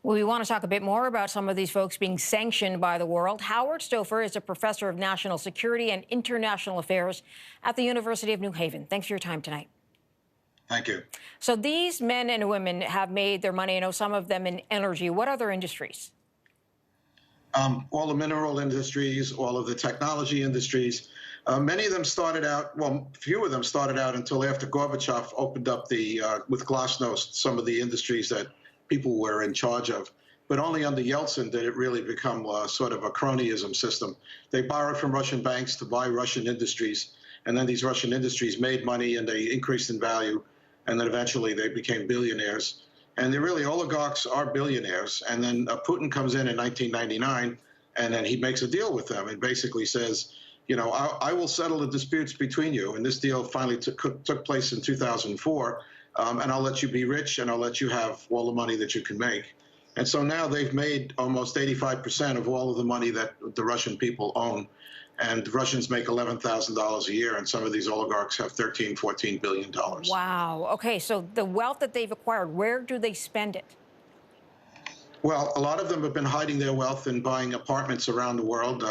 Well, we want to talk a bit more about some of these folks being sanctioned by the world. Howard Stoffer is a professor of national security and international affairs at the University of New Haven. Thanks for your time tonight. Thank you. So these men and women have made their money, I know some of them in energy. What other industries? All the mineral industries, all of the technology industries. Many of them started out, well, few of them started out until after Gorbachev opened up with glasnost, some of the industries that people were in charge of. But only under Yeltsin did it really become sort of a cronyism system. They borrowed from Russian banks to buy Russian industries, and then these Russian industries made money and they increased in value, and then eventually they became billionaires. And they're really, oligarchs are billionaires. And then Putin comes in 1999, and then he makes a deal with them and basically says, you know, I will settle the disputes between you. And this deal finally took place in 2004. And I'll let you be rich, and I'll let you have all the money that you can make. And so now they've made almost 85% of all of the money that the Russian people own. And the Russians make $11,000 a year, and some of these oligarchs have $13, $14 billion. Wow. Okay, so the wealth that they've acquired, where do they spend it? Well, a lot of them have been hiding their wealth and buying apartments around the world.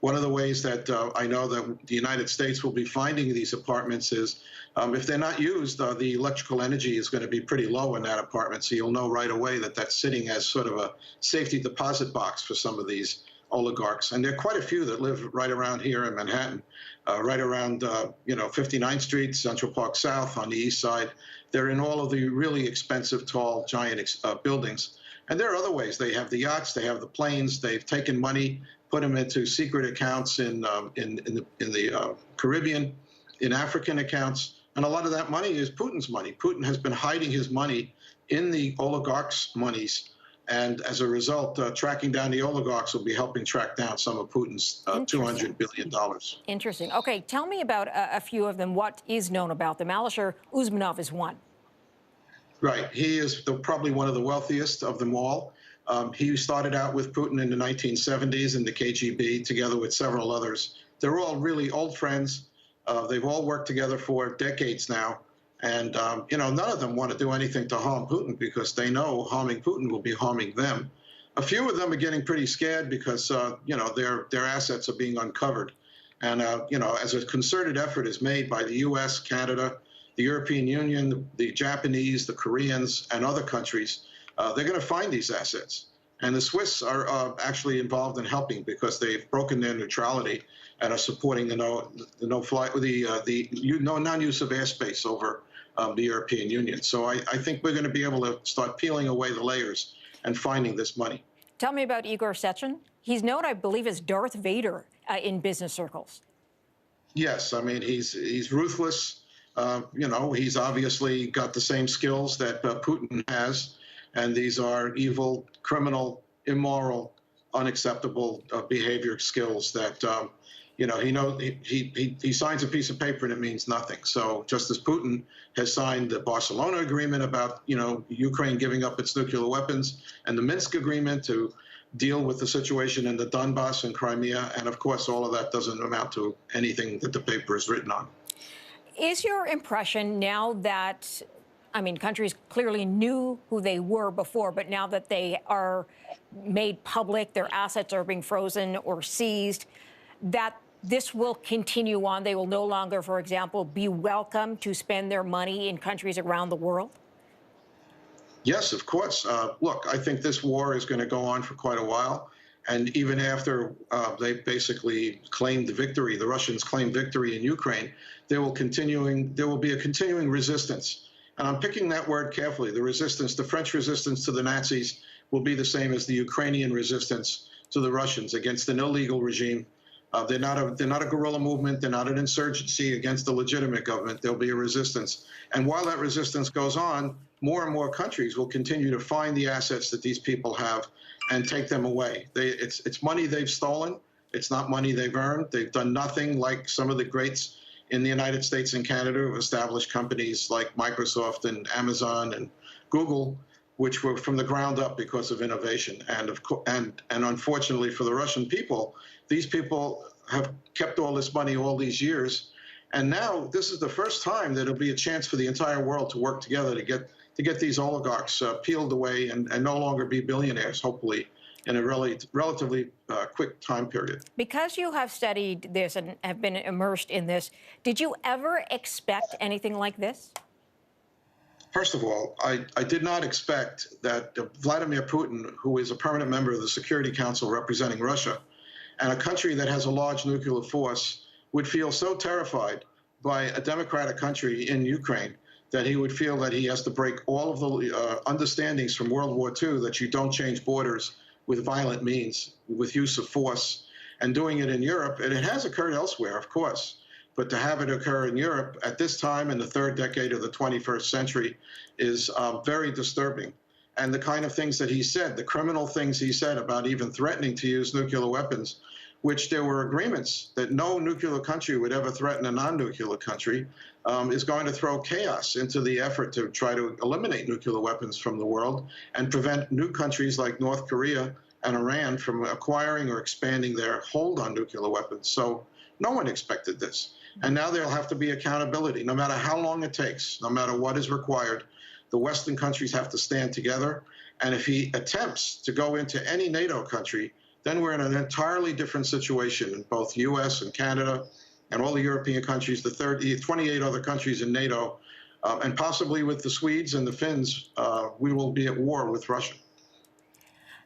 One of the ways that I know that the United States will be finding these apartments is if they're not used, the electrical energy is going to be pretty low in that apartment. So you'll know right away that that's sitting as sort of a safety deposit box for some of these oligarchs. And there are quite a few that live right around here in Manhattan, right around 59th Street, Central Park South on the east side. They're in all of the really expensive, tall, giant buildings. And there are other ways. They have the yachts, they have the planes, they've taken money, put them into secret accounts in the Caribbean, in African accounts. And a lot of that money is Putin's money. Putin has been hiding his money in the oligarchs' monies. And as a result, tracking down the oligarchs will be helping track down some of Putin's $200 billion. Interesting. Okay, tell me about a few of them. What is known about them? Alisher Usmanov is one. Right. He is probably one of the wealthiest of them all. He started out with Putin in the 1970s in the KGB, together with several others. They're all really old friends. They've all worked together for decades now. And, none of them want to do anything to harm Putin because they know harming Putin will be harming them. A few of them are getting pretty scared because, their assets are being uncovered. And, as a concerted effort is made by the U.S., Canada, the European Union, the Japanese, the Koreans, and other countries, they're going to find these assets. And the Swiss are actually involved in helping because they've broken their neutrality and are supporting the non-use of airspace over the European Union. So I think we're going to be able to start peeling away the layers and finding this money. Tell me about Igor Sechin. He's known, I believe, as Darth Vader in business circles. Yes, I mean, he's ruthless. He's obviously got the same skills that Putin has. And these are evil, criminal, immoral, unacceptable behavior skills that, he signs a piece of paper and it means nothing. So just as Putin has signed the Barcelona Agreement about, Ukraine giving up its nuclear weapons, and the Minsk Agreement to deal with the situation in the Donbass and Crimea. And of course, all of that doesn't amount to anything that the paper is written on. Is your impression now that, countries clearly knew who they were before, but now that they are made public, their assets are being frozen or seized, that this will continue on? They will no longer, for example, be welcome to spend their money in countries around the world? Yes, of course. Look, I think this war is going to go on for quite a while. And even after they basically claimed the victory, the Russians claimed victory in Ukraine, there will be a continuing resistance. And I'm picking that word carefully. The resistance, the French resistance to the Nazis will be the same as the Ukrainian resistance to the Russians against an illegal regime. They're not a guerrilla movement. They're not an insurgency against the legitimate government. There'll be a resistance. And while that resistance goes on, more and more countries will continue to find the assets that these people have and take them away. It's money they've stolen. It's not money they've earned. They've done nothing like some of the greats in the United States and Canada who established companies like Microsoft and Amazon and Google, which were from the ground up because of innovation. And unfortunately for the Russian people, these people have kept all this money all these years. And now this is the first time that it'll be a chance for the entire world to work together to get to get these oligarchs peeled away and no longer be billionaires, hopefully, in a relatively quick time period. Because you have studied this and have been immersed in this, did you ever expect anything like this? First of all, I did not expect that Vladimir Putin, who is a permanent member of the Security Council representing Russia, and a country that has a large nuclear force, would feel so terrified by a democratic country in Ukraine that he would feel that he has to break all of the understandings from World War II, that you don't change borders with violent means, with use of force, and doing it in Europe. And it has occurred elsewhere, of course. But to have it occur in Europe at this time in the third decade of the 21st century is very disturbing. And the kind of things that he said, the criminal things he said about even threatening to use nuclear weapons, which there were agreements that no nuclear country would ever threaten a non-nuclear country, is going to throw chaos into the effort to try to eliminate nuclear weapons from the world and prevent new countries like North Korea and Iran from acquiring or expanding their hold on nuclear weapons. So no one expected this. And now there'll have to be accountability, no matter how long it takes, no matter what is required. The Western countries have to stand together. And if he attempts to go into any NATO country, then we're in an entirely different situation in both US and Canada and all the European countries, the 28 other countries in NATO, and possibly with the Swedes and the Finns, we will be at war with Russia.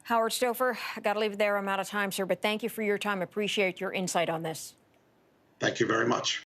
Howard Stoffer, I got to leave it there. I'm out of time, sir, but thank you for your time. Appreciate your insight on this. Thank you very much.